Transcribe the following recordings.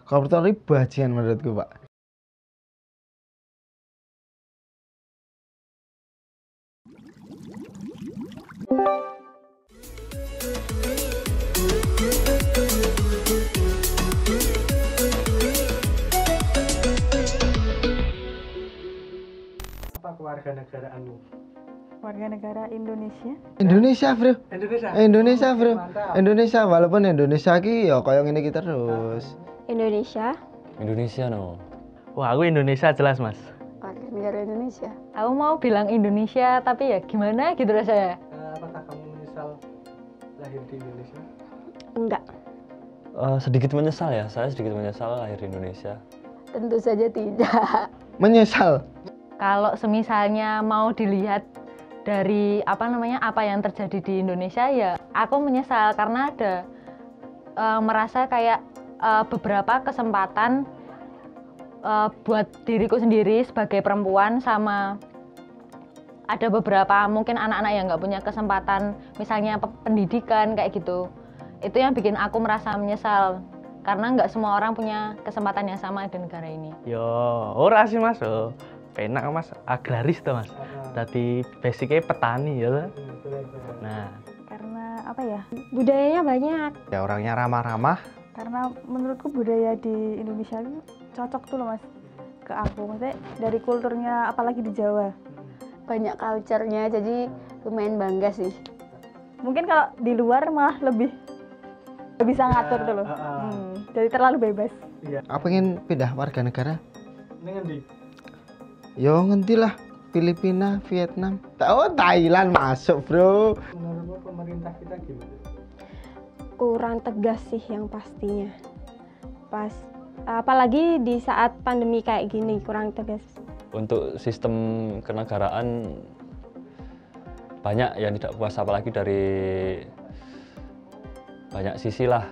Koruptor itu bajingan menurutku, Pak. Apa kewarganegaraanmu? Warga negara Indonesia. Indonesia, Bro. Indonesia, Bro. Mantap. Indonesia, walaupun Indonesia ki ya kaya ngene iki terus. Indonesia. Indonesia no. Wah, aku Indonesia jelas, Mas. Warga negara Indonesia. Aku mau bilang Indonesia, tapi ya gimana gitu rasanya. Apakah kamu menyesal lahir di Indonesia? Enggak. Sedikit menyesal ya, saya sedikit menyesal lahir di Indonesia. Tentu saja tidak. Menyesal. Kalau semisalnya mau dilihat dari apa yang terjadi di Indonesia, ya aku menyesal karena ada merasa kayak beberapa kesempatan buat diriku sendiri sebagai perempuan, sama ada beberapa mungkin anak-anak yang nggak punya kesempatan, misalnya pendidikan kayak gitu. Itu yang bikin aku merasa menyesal karena nggak semua orang punya kesempatan yang sama di negara ini. Yo, ora sih, Mas. Penak, Mas. Agraris tuh, Mas. Tadi basicnya petani ya. Nah, Karena apa ya? Budayanya banyak. Ya orangnya ramah-ramah. Karena menurutku budaya di Indonesia itu cocok tuh loh Mas ke aku. Maksudnya dari kulturnya, apalagi di Jawa. Banyak culture-nya, jadi lumayan bangga sih. Mungkin kalau di luar malah lebih bisa ngatur tuh loh. Jadi terlalu bebas. Apa pengen pindah warga negara? ini ngendi? Yo ngerti lah. Filipina, Vietnam. Oh, Thailand masuk, Bro. Menurutmu pemerintah kita gimana? Kurang tegas sih yang pastinya. Apalagi di saat pandemi kayak gini kurang tegas. Untuk sistem kenegaraan banyak yang tidak puas, apalagi dari banyak sisi lah.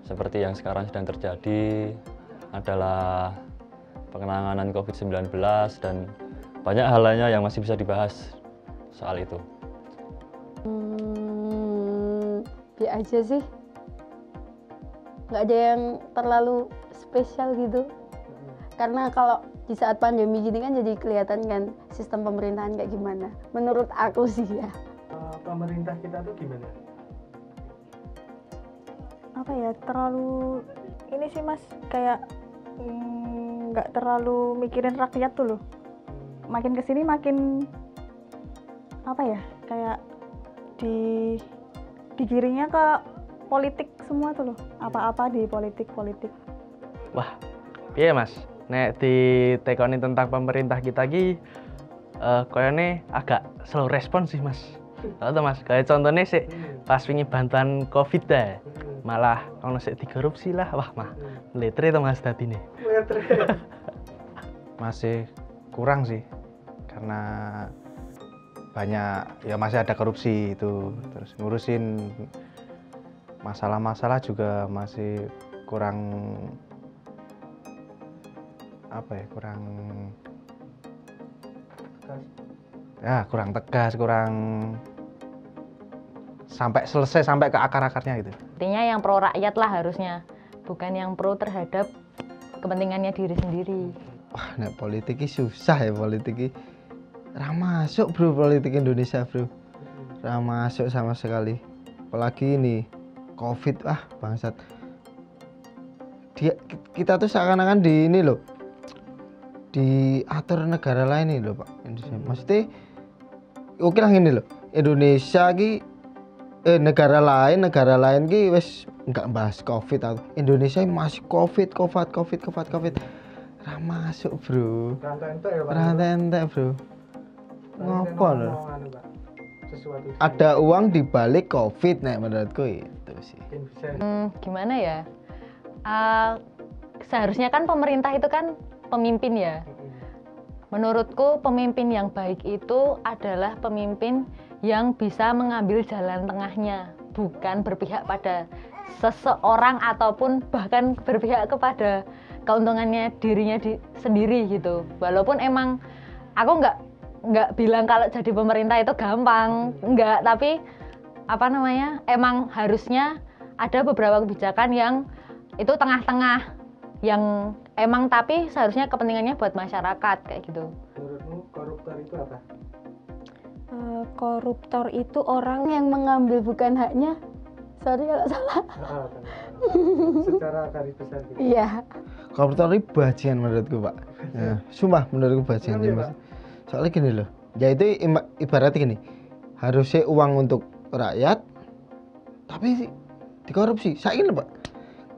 Seperti yang sekarang sedang terjadi adalah penanganan COVID-19 dan banyak hal lainnya yang masih bisa dibahas soal itu. Biar aja sih. Nggak ada yang terlalu spesial gitu. Karena kalau di saat pandemi gini kan jadi kelihatan kan sistem pemerintahan kayak gimana. Menurut aku sih ya. Pemerintah kita tuh gimana? Apa ya, terlalu ini sih Mas, kayak nggak terlalu mikirin rakyat tuh loh. Makin kesini makin apa ya, kayak digiringnya ke politik semua tuh loh. Apa-apa di politik. Wah, iya Mas. Nek ditekoni tentang pemerintah kita ki koyone agak slow respon sih Mas. Tahu Mas, kayak contohnya sih pas wingi bantuan Covid deh. Malah ono sik dikorupsi lah. Wah, mah letre to Mas dadine. Masih kurang sih. Karena banyak ya masih ada korupsi itu. Terus ngurusin masalah-masalah juga masih kurang apa ya, kurang tegas, kurang sampai selesai, sampai ke akar-akarnya gitu. Artinya yang pro rakyat lah harusnya, bukan yang pro terhadap kepentingannya diri sendiri. Wah, nek politik ini susah ya, politik ini ra masuk, Bro, politik Indonesia, Bro. Ra masuk sama sekali. Apalagi ini Covid, bangsat. Kita tuh seakan-akan di ini loh, diatur negara lain ini loh, Pak. Maksudnya oke lah ini loh, Indonesia ki negara lain ki wes nggak bahas Covid atau Indonesia masih Covid. Ra masuk, Bro. Rantai, Bro. Ngopo loh? Ada uang di balik Covid, nek menurutku itu sih. Gimana ya? Seharusnya kan pemerintah itu kan pemimpin ya. Menurutku pemimpin yang baik itu adalah pemimpin yang bisa mengambil jalan tengahnya, bukan berpihak pada seseorang ataupun bahkan berpihak kepada keuntungannya dirinya sendiri gitu. Walaupun emang aku nggak bilang kalau jadi pemerintah itu gampang, nggak, tapi emang harusnya ada beberapa kebijakan yang itu tengah-tengah, yang emang tapi seharusnya kepentingannya buat masyarakat kayak gitu. Menurutmu koruptor itu apa? Koruptor itu orang yang mengambil bukan haknya. Sorry kalau salah. Secara garis besar gitu. Iya. Koruptor itu bajingan menurutku, Pak. Nah, sumpah menurutku bajingan sih, Mas. Soalnya gini loh. Ya itu ibaratnya gini. Harusnya uang untuk rakyat tapi dikorupsi. Saiki lho, Pak.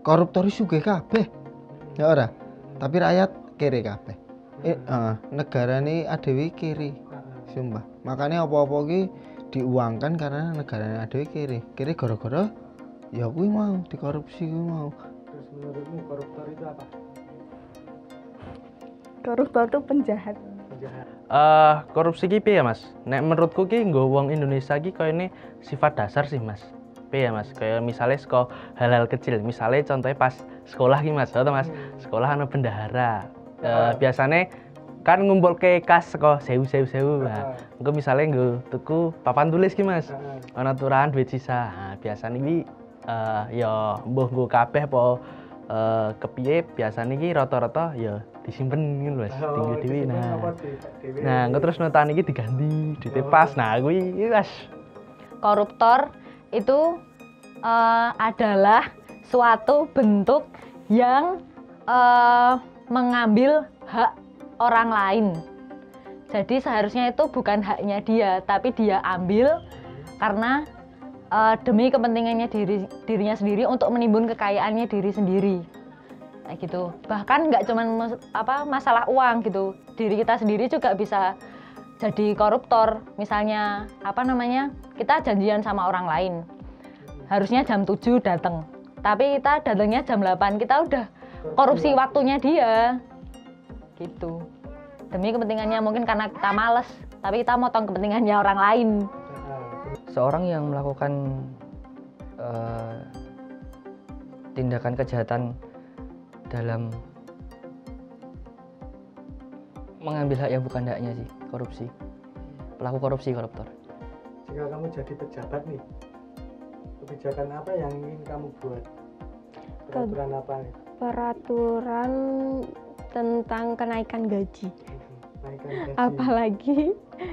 Koruptor itu sugih kabeh. Ya ora. Tapi rakyat kere kabeh. Negara ini adewe kiri. Sumpah. Makanya apa-apa ki diuangkan karena negara adewe kiri. Kiri gara-gara ya kuwi mau dikorupsi kuwi mau. Terus menurutmu koruptor itu apa? Koruptor tuh penjahat. Korupsi ki piye ya Mas? Nek menurutku ki nggo wong Indonesia ki koyo ini sifat dasar sih Mas. Piye ya Mas? Kayak misalnya hal-hal kecil, misalnya contohnya pas sekolah ki Mas, atau Mas, sekolah ana bendahara. Biasanya kan ngumpul ke kas saka sewu. Nah, engko misale nggo tuku papan tulis ki Mas. Ana turahan duit sisa. Nah, biasane iki ya mbuh nggo kabeh apa kepiye biasane iki rata-rata ya disimpen ngono Mas, tinggal dhewe. Nah, engko terus notan iki diganti, ditepas. Nah, kuwi wis Koruptor itu adalah suatu bentuk yang mengambil hak orang lain. Jadi seharusnya itu bukan haknya dia, tapi dia ambil karena demi kepentingannya dirinya sendiri untuk menimbun kekayaannya diri sendiri. Kayak gitu. Bahkan nggak cuma masalah uang gitu. Diri kita sendiri juga bisa jadi koruptor. Misalnya kita janjian sama orang lain. Harusnya jam 7 datang. Tapi kita datangnya jam 8. Kita udah korupsi waktunya dia. Gitu. Demi kepentingannya mungkin karena kita males, tapi kita motong kepentingannya orang lain. Seorang yang melakukan tindakan kejahatan dalam mengambil hak yang bukan haknya sih, korupsi. Pelaku korupsi, koruptor. Jika kamu jadi pejabat nih, kebijakan apa yang ingin kamu buat? Peraturan apa nih? peraturan tentang kenaikan gaji. Naikkan gaji. Apalagi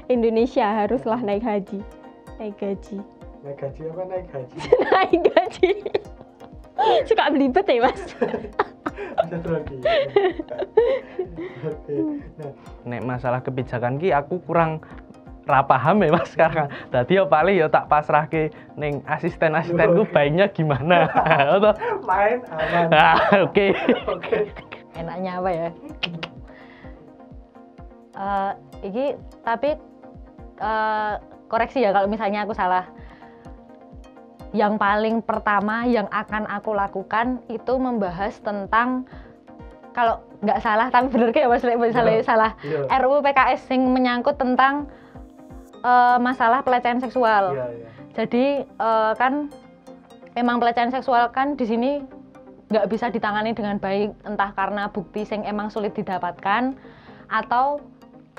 Indonesia haruslah naik haji. Naik gaji. Naik gaji apa naik haji? Naik gaji. Suka belibet ya, Mas? Satu lagi. Oke. Nah, nek masalah kebijakan ki aku kurang paham ya Mas sekarang. Dadi yo paling yo tak pasrahke ning asisten-asistenku baiknya gimana. main aman. Oke. Enaknya apa ya? Iki tapi koreksi ya kalau misalnya aku salah. Yang paling pertama yang akan aku lakukan itu membahas tentang, kalau nggak salah tapi bener kayak Mas, misalnya salah, RUU PKS yang menyangkut tentang masalah pelecehan seksual. Jadi kan memang pelecehan seksual kan di sini nggak bisa ditangani dengan baik, entah karena bukti yang emang sulit didapatkan atau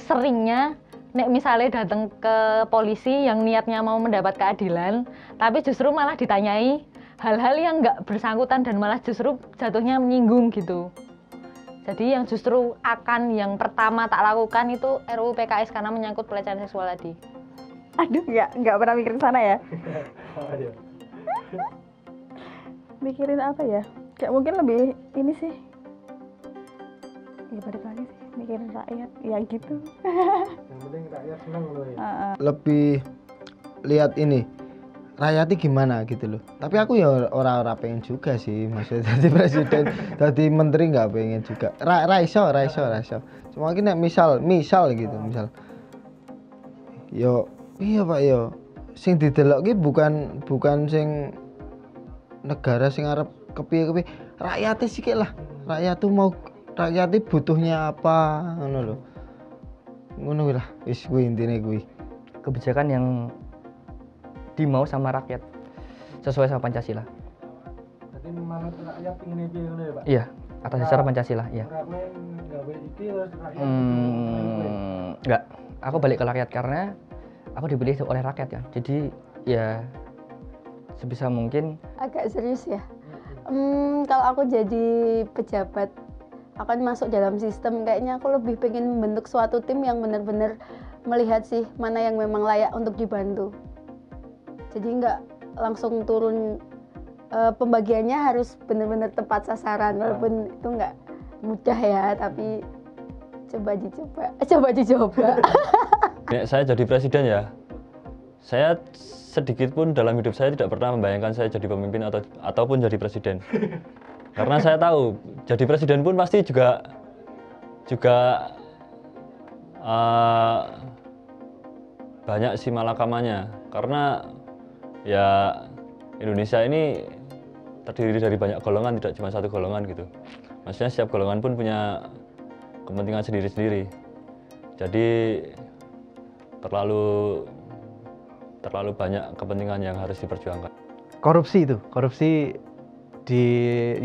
seringnya nek misalnya datang ke polisi yang niatnya mau mendapat keadilan, tapi justru malah ditanyai hal-hal yang nggak bersangkutan dan malah justru jatuhnya menyinggung gitu. Jadi yang justru yang pertama tak lakukan itu RUU PKS karena menyangkut pelecehan seksual tadi. Aduh, nggak pernah mikirin sana ya. Mikirin apa ya? Kayak mungkin lebih ini sih. Ya balik lagi sih, mikirin rakyat, ya gitu. yang penting rakyat senang loh ya. Lebih lihat ini rakyatnya gimana gitu loh. Tapi aku ya orang pengen juga sih, maksudnya jadi presiden, jadi menteri nggak pengen juga. Raiso. Cuma gini misal gitu, misal. Yo, iya Pak yo. Sing didelok ki bukan sing negara sing arep kepiye-kepiye. Rakyatnya sih lah. Rakyat butuhnya apa ngono lho. Ngono lah, wis kuwi intine kuwi. Kebijakan yang dimau sama rakyat sesuai sama Pancasila. Jadi manut rakyat pingin piye ngono ya, Pak? Iya, atas dasar Pancasila, iya. Enggak, aku balik ke rakyat karena aku dipilih oleh rakyat ya. Jadi ya sebisa mungkin Agak serius ya. Kalau aku jadi pejabat, akan masuk dalam sistem, kayaknya aku lebih pengen membentuk suatu tim yang benar-benar melihat sih mana yang memang layak untuk dibantu. Jadi nggak langsung turun, pembagiannya harus benar-benar tepat sasaran, walaupun itu nggak mudah ya, tapi coba dicoba. Saya jadi presiden ya, saya sedikit pun dalam hidup saya tidak pernah membayangkan saya jadi pemimpin ataupun jadi presiden. Karena saya tahu jadi presiden pun pasti juga banyak sih malakamannya. Karena ya Indonesia ini terdiri dari banyak golongan, tidak cuma satu golongan gitu. Maksudnya setiap golongan pun punya kepentingan sendiri-sendiri. Jadi terlalu banyak kepentingan yang harus diperjuangkan. Korupsi di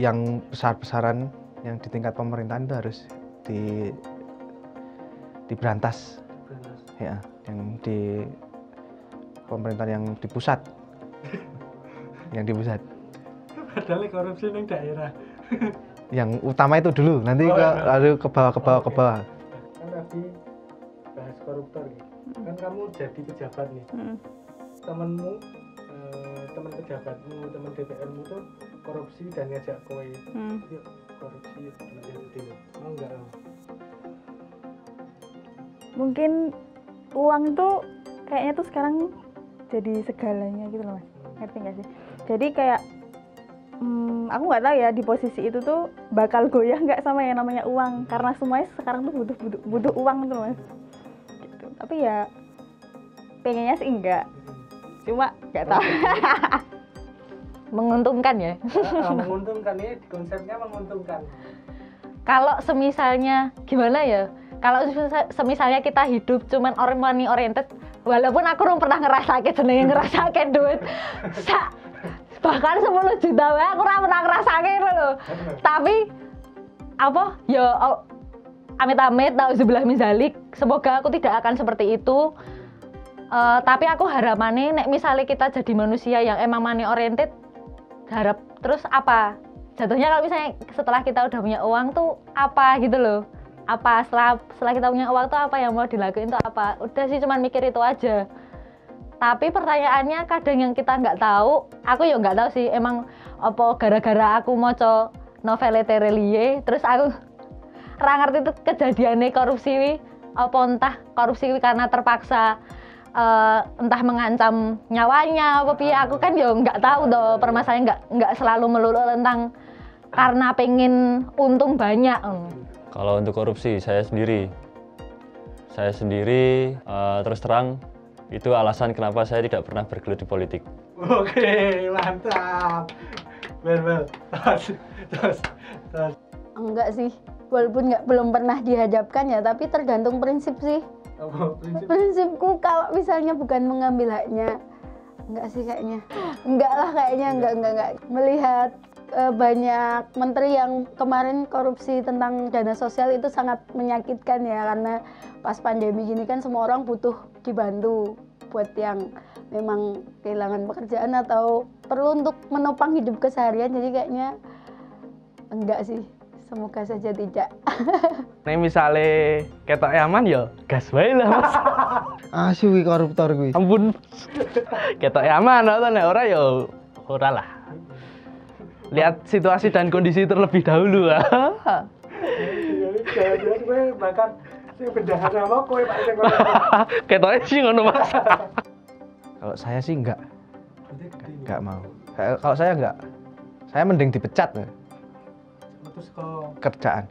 yang besar-besaran yang di tingkat pemerintahan itu harus diberantas. Ya, yang di pemerintahan yang di pusat. Padahal korupsi yang daerah. Yang utama itu dulu, nanti lalu ke bawah. Kan tadi bahas koruptor ya. Kan kamu jadi pejabat nih. Temenmu, teman pejabatmu, teman DPR-mu tuh korupsi dan ngajak kowe. Yuk korupsi dulu. Mau enggak? Mungkin uang tuh kayaknya tuh sekarang jadi segalanya gitu loh Mas. Ngerti nggak sih? Jadi kayak aku nggak tahu ya di posisi itu tuh bakal goyah nggak sama yang namanya uang, karena semuanya sekarang tuh butuh uang gitu loh Mas. Gitu. Tapi ya pengennya sih enggak, cuma nggak tahu. Menguntungkan ya. Menguntungkan ya, konsepnya menguntungkan. Kalau semisalnya gimana ya? Kalau semisalnya kita hidup cuman money oriented, walaupun aku belum pernah ngerasake duit bahkan 10 juta wae aku ora pernah ngerasake lho. Tapi apa ya amit-amit nauzubillah min zalik, semoga aku tidak akan seperti itu. Tapi aku harapannya nek misalnya kita jadi manusia yang emang money oriented, harap terus apa? Jatuhnya kalau misalnya setelah kita udah punya uang tuh apa gitu loh. Apa setelah kita punya uang tuh apa yang mau dilakuin tuh apa? Udah sih cuman mikir itu aja. Tapi pertanyaannya kadang yang kita nggak tahu, aku ya nggak tahu sih emang apa gara-gara aku moco novel Terelie, terus aku ra ngerti itu kejadiannya korupsi apa entah korupsi karena terpaksa entah mengancam nyawanya apa piye, aku kan ya nggak tahu toh permasalahannya, nggak selalu melulu tentang karena pengen untung banyak. Kalau untuk korupsi saya sendiri terus terang itu alasan kenapa saya tidak pernah bergelut di politik. Oke, mantap. Bel. Terus. Enggak sih, walaupun belum pernah dihadapkan ya, tapi tergantung prinsip sih. Prinsipku kalau misalnya bukan mengambil haknya, enggak sih kayaknya. Enggak. Melihat banyak menteri yang kemarin korupsi tentang dana sosial itu sangat menyakitkan ya, karena pas pandemi gini kan semua orang butuh dibantu buat yang memang kehilangan pekerjaan atau perlu untuk menopang hidup keseharian, jadi kayaknya enggak sih, semoga saja tidak. Nek misale ketok aman ya gas wae lah Mas. Asu kuwi koruptor kuwi. Ampun. Ketok aman to nek ora ya ora lah. Lihat situasi dan kondisi terlebih dahulu. Jangan-jangan gue bahkan bendahara mau kowe Pak sing ngono. Ketoknya sih ngono Mas. Kalau saya sih enggak mau. Kalau saya enggak, saya mending dipecat. Terus kok Kerjaan.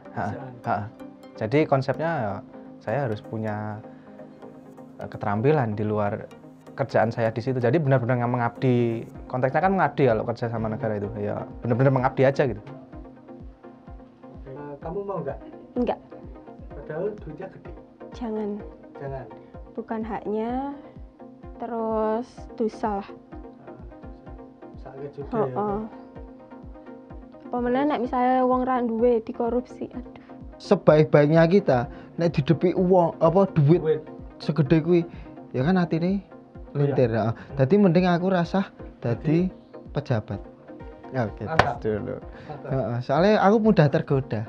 Jadi konsepnya ya, saya harus punya keterampilan di luar kerjaan saya di situ. Jadi benar-benar nggak mengabdi. Konteksnya kan mengabdi kalau kerja sama negara itu. Ya benar-benar mengabdi aja gitu. kamu mau nggak? Enggak, Padahal duitnya gede. jangan. Jangan. Bukan haknya, terus dosa lah. Sakit juga ya. Apa meneh nek misalnya uang ra duwe dikorupsi, aduh. Sebaik-baiknya kita nek didepi uang apa duit Duit. segede kuwi ya kan atine lintir. Dadi mending aku rasah dadi pejabat. Oke, tes dulu. Heeh, soalnya aku mudah tergoda.